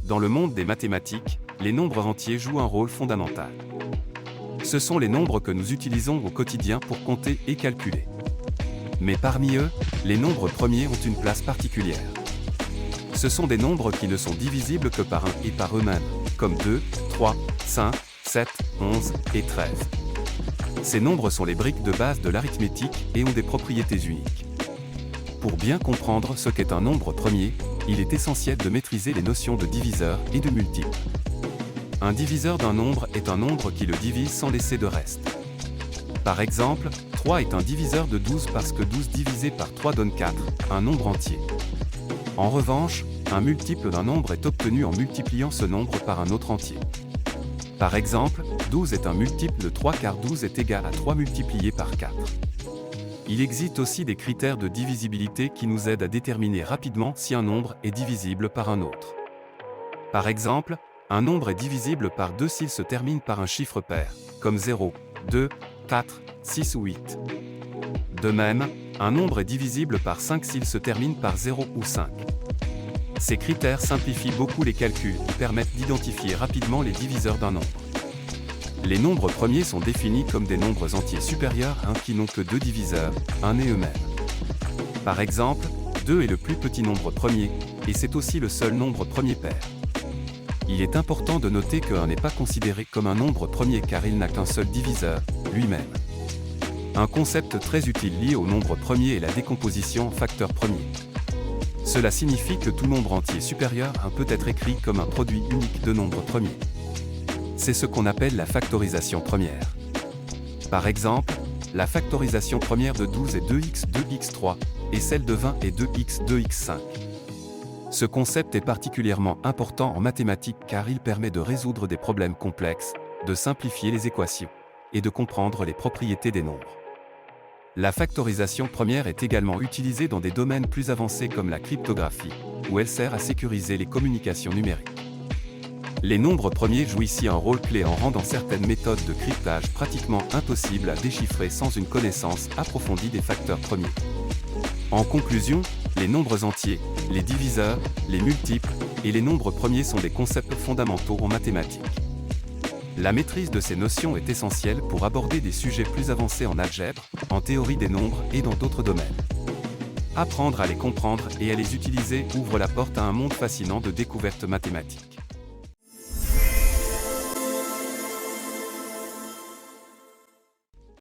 Dans le monde des mathématiques, les nombres entiers jouent un rôle fondamental. Ce sont les nombres que nous utilisons au quotidien pour compter et calculer. Mais parmi eux, les nombres premiers ont une place particulière. Ce sont des nombres qui ne sont divisibles que par 1 et par eux-mêmes, comme 2, 3, 5, 7, 11 et 13. Ces nombres sont les briques de base de l'arithmétique et ont des propriétés uniques. Pour bien comprendre ce qu'est un nombre premier, il est essentiel de maîtriser les notions de diviseur et de multiple. Un diviseur d'un nombre est un nombre qui le divise sans laisser de reste. Par exemple, 3 est un diviseur de 12 parce que 12 divisé par 3 donne 4, un nombre entier. En revanche, un multiple d'un nombre est obtenu en multipliant ce nombre par un autre entier. Par exemple, 12 est un multiple de 3 car 12 est égal à 3 multiplié par 4. Il existe aussi des critères de divisibilité qui nous aident à déterminer rapidement si un nombre est divisible par un autre. Par exemple, un nombre est divisible par 2 s'il se termine par un chiffre pair, comme 0, 2, 4, 6 ou 8. De même, un nombre est divisible par 5 s'il se termine par 0 ou 5. Ces critères simplifient beaucoup les calculs et permettent d'identifier rapidement les diviseurs d'un nombre. Les nombres premiers sont définis comme des nombres entiers supérieurs à 1 qui n'ont que 2 diviseurs, 1 et eux-mêmes. Par exemple, 2 est le plus petit nombre premier, et c'est aussi le seul nombre premier pair. Il est important de noter que 1 n'est pas considéré comme un nombre premier car il n'a qu'un seul diviseur, lui-même. Un concept très utile lié au nombre premier est la décomposition en facteurs premiers. Cela signifie que tout nombre entier supérieur à 1 peut être écrit comme un produit unique de nombres premiers. C'est ce qu'on appelle la factorisation première. Par exemple, la factorisation première de 12 est 2x 2x3, et celle de 20 est 2x 2x5. Ce concept est particulièrement important en mathématiques car il permet de résoudre des problèmes complexes, de simplifier les équations, et de comprendre les propriétés des nombres. La factorisation première est également utilisée dans des domaines plus avancés comme la cryptographie, où elle sert à sécuriser les communications numériques. Les nombres premiers jouent ici un rôle clé en rendant certaines méthodes de cryptage pratiquement impossibles à déchiffrer sans une connaissance approfondie des facteurs premiers. En conclusion, les nombres entiers, les diviseurs, les multiples et les nombres premiers sont des concepts fondamentaux en mathématiques. La maîtrise de ces notions est essentielle pour aborder des sujets plus avancés en algèbre, en théorie des nombres et dans d'autres domaines. Apprendre à les comprendre et à les utiliser ouvre la porte à un monde fascinant de découvertes mathématiques.